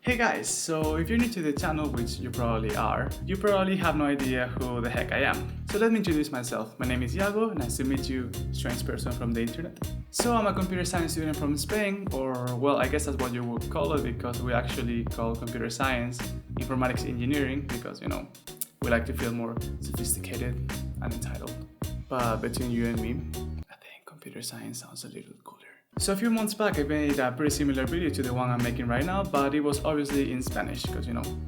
Hey guys, so if you're new to the channel, which you probably are, you probably have no idea who the heck I am. So let me introduce myself. My name is Iago, nice to meet you, strange person from the internet. So I'm a computer science student from Spain, or well, I guess that's what you would call it because we actually call computer science informatics engineering because, we like to feel more sophisticated and entitled. But between you and me, I think computer science sounds a little cooler. So a few months back I made a pretty similar video to the one I'm making right now, but it was obviously in Spanish because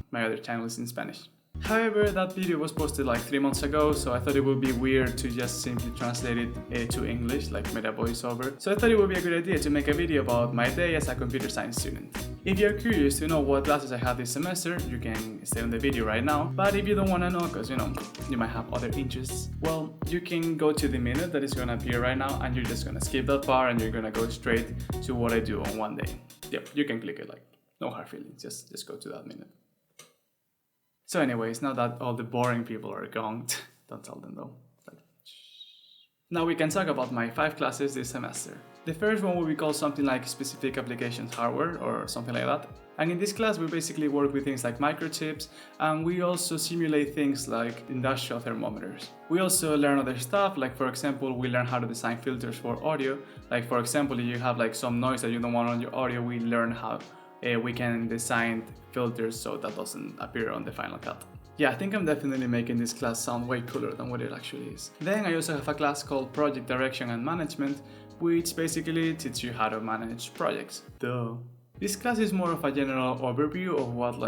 my other channel is in Spanish. However, that video was posted like 3 months ago, so I thought it would be weird to just simply translate it to English, like made a voiceover. So I thought it would be a good idea to make a video about my day as a computer science student. If you're curious to know what classes I have this semester, you can stay on the video right now. But if you don't want to know, because you might have other interests, well, you can go to the minute that is going to appear right now, and you're just going to skip that part and you're going to go straight to what I do on one day. Yep, you can click it, like no hard feelings, just go to that minute. So anyways, now that all the boring people are gone, don't tell them though. Now we can talk about my 5 classes this semester. The first one will be called something like specific applications hardware or something like that. And in this class we basically work with things like microchips, and we also simulate things like industrial thermometers. We also learn other stuff, like for example we learn how to design filters for audio. Like for example, if you have like some noise that you don't want on your audio, we learn how we can design filters so that doesn't appear on the final cut. Yeah, I think I'm definitely making this class sound way cooler than what it actually is. Then I also have a class called Project Direction and Management, which basically teaches you how to manage projects. Duh. This class is more of a general overview of what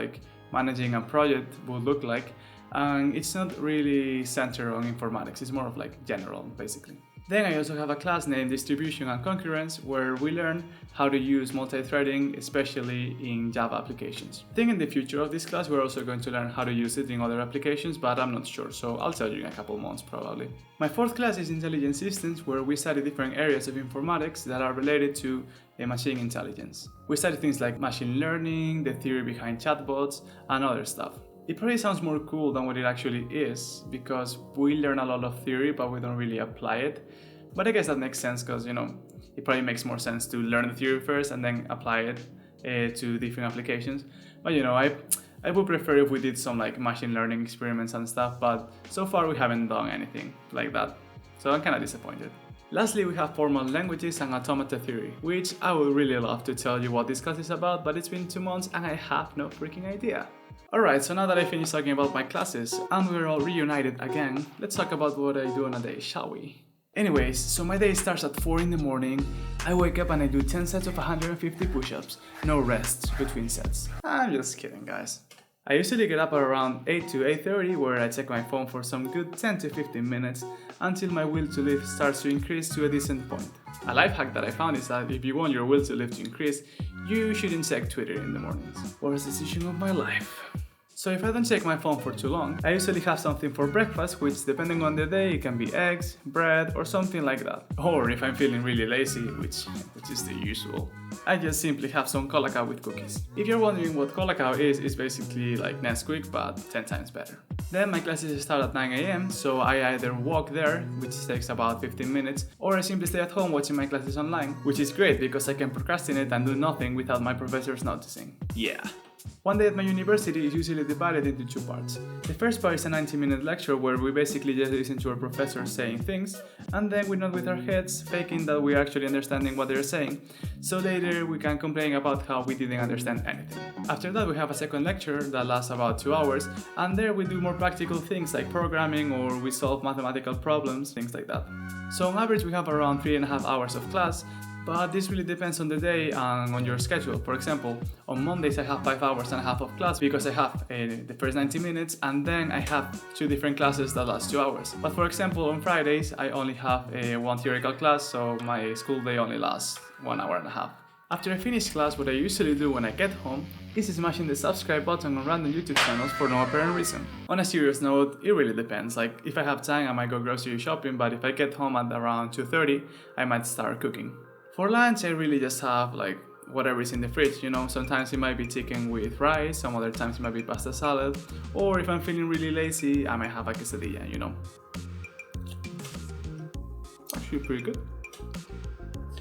managing a project would look like, and it's not really centered on informatics, it's more of general basically. Then I also have a class named Distribution and Concurrence, where we learn how to use multi-threading, especially in Java applications. I think in the future of this class we're also going to learn how to use it in other applications, but I'm not sure, so I'll tell you in a couple months probably. My 4th class is Intelligent Systems, where we study different areas of informatics that are related to machine intelligence. We study things like machine learning, the theory behind chatbots, and other stuff. It probably sounds more cool than what it actually is, because we learn a lot of theory but we don't really apply it. But I guess that makes sense because, it probably makes more sense to learn the theory first and then apply it to different applications. But I would prefer if we did some machine learning experiments and stuff, but so far we haven't done anything like that. So I'm kind of disappointed. Lastly, we have formal languages and automata theory, which I would really love to tell you what this class is about, but it's been 2 months and I have no freaking idea. Alright, so now that I finished talking about my classes and we're all reunited again, let's talk about what I do on a day, shall we? Anyways, so my day starts at 4 in the morning. I wake up and I do 10 sets of 150 push-ups, no rests between sets. I'm just kidding, guys. I usually get up at around 8 to 8:30, where I check my phone for some good 10 to 15 minutes until my will to live starts to increase to a decent point. A life hack that I found is that if you want your will to live to increase, you shouldn't check Twitter in the mornings. Worst decision of my life. So if I don't check my phone for too long, I usually have something for breakfast, which depending on the day, it can be eggs, bread, or something like that. Or if I'm feeling really lazy, which is the usual, I just simply have some colacao with cookies. If you're wondering what colacao is, it's basically like Nesquik, but 10 times better. Then my classes start at 9 AM, so I either walk there, which takes about 15 minutes, or I simply stay at home watching my classes online, which is great because I can procrastinate and do nothing without my professors noticing. Yeah. One day at my university is usually divided into 2 parts. The first part is a 90-minute lecture where we basically just listen to our professors saying things, and then we nod with our heads, faking that we're actually understanding what they're saying, so later we can complain about how we didn't understand anything. After that we have a second lecture that lasts about 2 hours, and there we do more practical things like programming, or we solve mathematical problems, things like that. So on average we have around 3.5 hours of class, but this really depends on the day and on your schedule. For example, on Mondays I have 5 hours and a half of class because I have the first 90 minutes and then I have 2 different classes that last 2 hours. But for example, on Fridays I only have one theoretical class, so my school day only lasts 1 hour and a half. After I finish class, what I usually do when I get home is smashing the subscribe button on random YouTube channels for no apparent reason. On a serious note, it really depends. If I have time I might go grocery shopping, but if I get home at around 2:30, I might start cooking. For lunch, I really just have whatever is in the fridge, sometimes it might be chicken with rice, some other times it might be pasta salad, or if I'm feeling really lazy, I might have a quesadilla, Actually pretty good.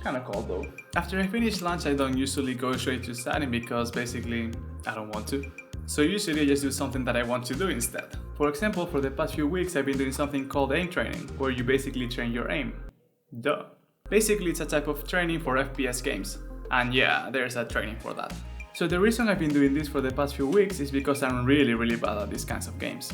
Kinda cold though. After I finish lunch, I don't usually go straight to studying because basically I don't want to. So usually I just do something that I want to do instead. For example, for the past few weeks I've been doing something called aim training, where you basically train your aim. Duh. Basically it's a type of training for FPS games. And yeah, there's a training for that. So the reason I've been doing this for the past few weeks is because I'm really bad at these kinds of games.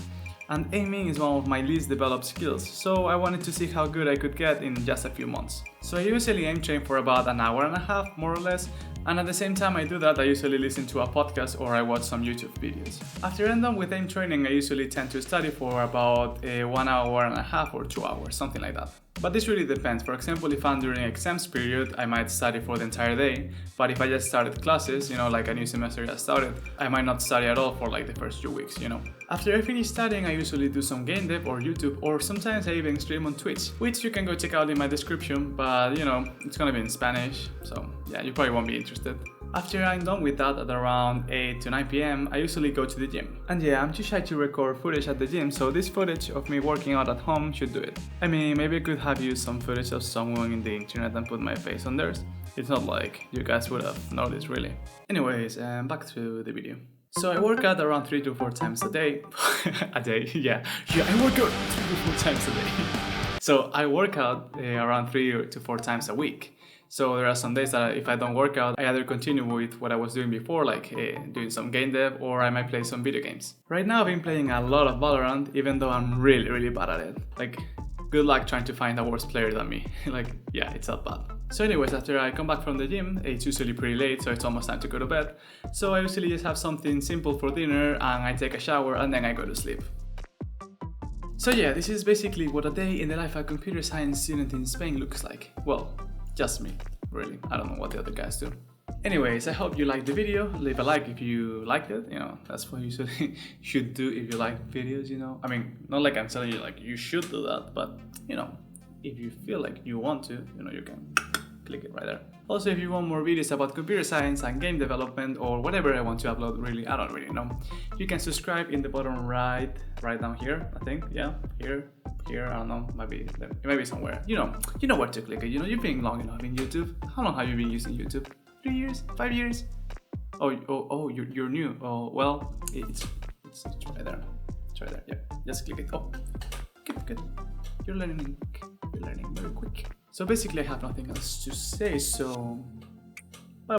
And aiming is one of my least developed skills, so I wanted to see how good I could get in just a few months. So I usually aim train for about an hour and a half, more or less, and at the same time I do that I usually listen to a podcast or I watch some YouTube videos. After I'm done with aim training I usually tend to study for about 1 hour and a half or 2 hours, something like that. But this really depends. For example, if I'm during exams period, I might study for the entire day. But if I just started classes, like a new semester just started, I might not study at all for like the first 2 weeks, After I finish studying, I usually do some game dev or YouTube, or sometimes I even stream on Twitch, which you can go check out in my description, but it's gonna be in Spanish, so yeah, you probably won't be interested. After I'm done with that at around 8 to 9 p.m, I usually go to the gym. And yeah, I'm too shy to record footage at the gym, so this footage of me working out at home should do it. I mean, maybe I could have used some footage of someone in the internet and put my face on theirs. It's not like you guys would have noticed really. Anyways, back to the video. So I work out around 3 to 4 times a day. Yeah, I work out 3 to 4 times a day. So I work out around 3 to 4 times a week. So there are some days that if I don't work out, I either continue with what I was doing before, like doing some game dev, or I might play some video games. Right now I've been playing a lot of Valorant, even though I'm really bad at it. Like, good luck trying to find a worse player than me. Like, yeah, it's not bad. So anyways, after I come back from the gym, it's usually pretty late, so it's almost time to go to bed. So I usually just have something simple for dinner, and I take a shower, and then I go to sleep. So yeah, this is basically what a day in the life of a computer science student in Spain looks like. Well, just me, really. I don't know what the other guys do. Anyways, I hope you liked the video. Leave a like if you liked it. That's what you should do if you like videos, I mean, not like I'm telling you like you should do that, but if you feel like you want to, you can click it right there. Also, if you want more videos about computer science and game development or whatever I want to upload, really, I don't really know, you can subscribe in the bottom right down here, I think. Yeah, here, I don't know, it might be somewhere. You know where to click it. You've been long enough in YouTube. How long have you been using YouTube? 3 years? 5 years? Oh, you're new. Oh, well, it's right there. It's right there. Yeah, just click it. Oh, good. You're learning very quick. So basically I have nothing else to say, so